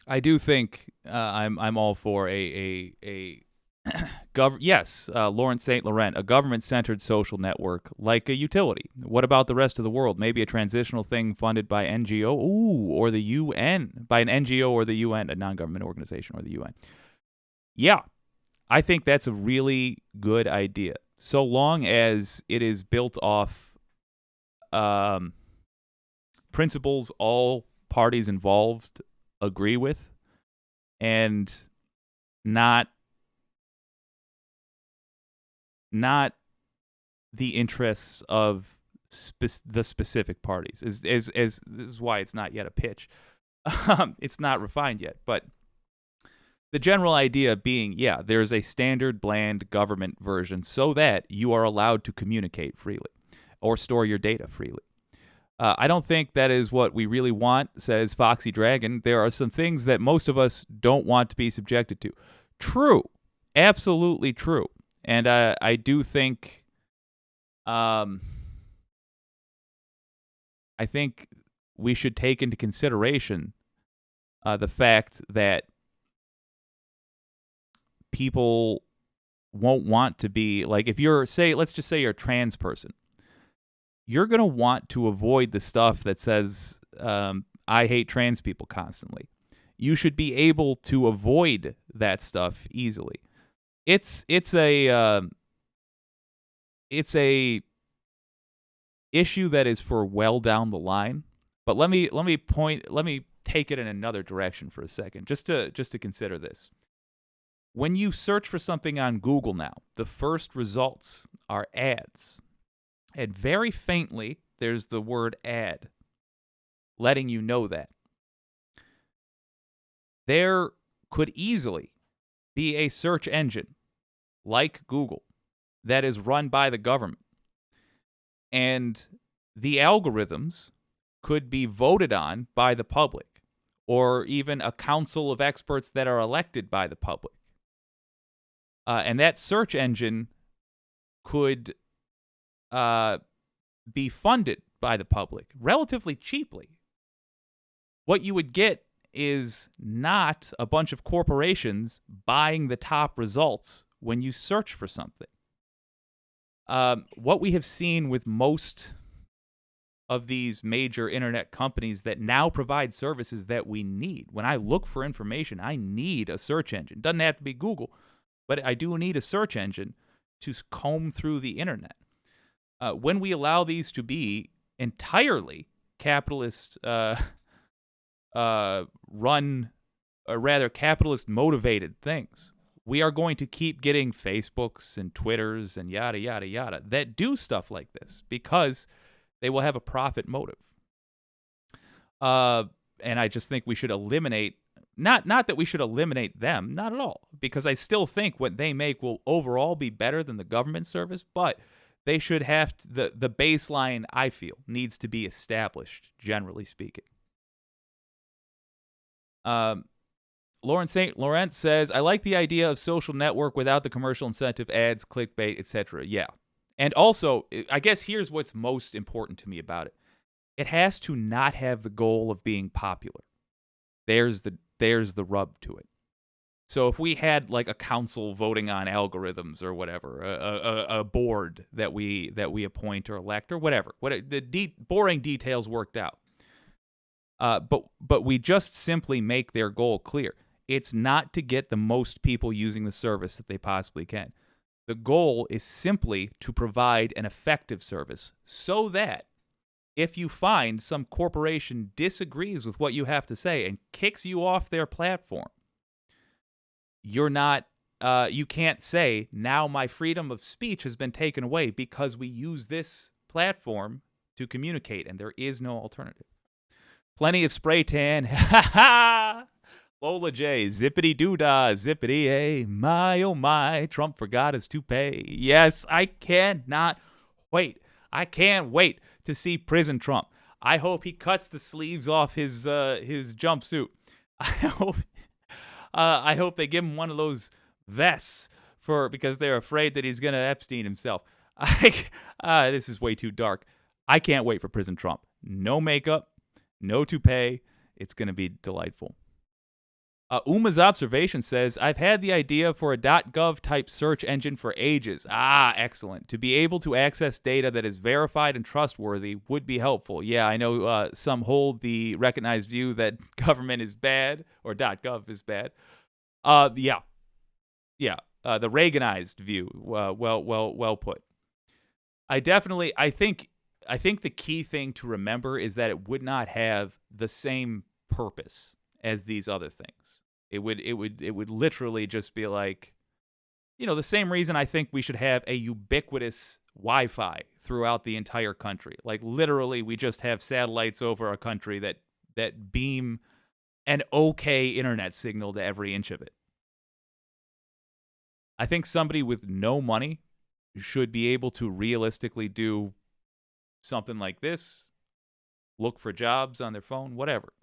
I do think I'm all for a yes, Lawrence St. Laurent, a government-centered social network like a utility. What about the rest of the world? Maybe a transitional thing funded by NGO, or the UN, by an NGO or the UN, a non-government organization or the UN. Yeah, I think that's a really good idea, so long as it is built off um, principles all parties involved agree with, and not not the interests of the specific parties. As this is why it's not yet a pitch. It's not refined yet, but the general idea being, yeah, there's a standard bland government version so that you are allowed to communicate freely or store your data freely. I don't think that is what we really want, says Foxy Dragon. There are some things that most of us don't want to be subjected to. True. Absolutely true. And I do think, I think we should take into consideration the fact that people won't want to be, like, if you're, let's just say you're a trans person, you're going to want to avoid the stuff that says, I hate trans people constantly. You should be able to avoid that stuff easily. It's a issue that is for well down the line. But let me take it in another direction for a second, just to consider this. When you search for something on Google now, the first results are ads. And very faintly, there's the word ad, letting you know that. There could easily be a search engine like Google that is run by the government. And the algorithms could be voted on by the public, or even a council of experts that are elected by the public. And that search engine could be funded by the public relatively cheaply. What you would get is not a bunch of corporations buying the top results when you search for something. What we have seen with most of these major internet companies that now provide services that we need. When I look for information, I need a search engine. Doesn't have to be Google, but I do need a search engine to comb through the internet. When we allow these to be entirely capitalist run, or rather capitalist motivated things, we are going to keep getting Facebooks and Twitters and yada, yada, yada that do stuff like this because they will have a profit motive. And I just think we should eliminate, not that we should eliminate them, not at all, because I still think what they make will overall be better than the government service, but they should have the baseline, I feel, needs to be established, generally speaking. Lawrence St. Laurent says, I like the idea of social network without the commercial incentive, ads, clickbait, etc. Yeah. And also, I guess here's what's most important to me about it. It has to not have the goal of being popular. There's the rub to it. So if we had like a council voting on algorithms or whatever, a board that we appoint or elect or whatever, boring details worked out. But we just simply make their goal clear. It's not to get the most people using the service that they possibly can. The goal is simply to provide an effective service so that if you find some corporation disagrees with what you have to say and kicks you off their platform, you're not, you can't say, now my freedom of speech has been taken away because we use this platform to communicate and there is no alternative. Plenty of spray tan. Ha ha! Lola J, zippity-doo-dah, zippity-a, my oh my, Trump forgot his toupee. Yes, I cannot wait. I can't wait to see Prison Trump. I hope he cuts the sleeves off his jumpsuit. I hope they give him one of those vests because they're afraid that he's going to Epstein himself. This is way too dark. I can't wait for Prison Trump. No makeup, no toupee. It's going to be delightful. Uma's observation says, I've had the idea for a .gov type search engine for ages. Ah, excellent. To be able to access data that is verified and trustworthy would be helpful. Yeah, I know some hold the recognized view that government is bad or .gov is bad. Yeah. The Reaganized view. Well put. I think the key thing to remember is that it would not have the same purpose as these other things. It would literally just be like, the same reason I think we should have a ubiquitous Wi-Fi throughout the entire country. Like literally, we just have satellites over a country that beam an okay internet signal to every inch of it. I think somebody with no money should be able to realistically do something like this, look for jobs on their phone, whatever.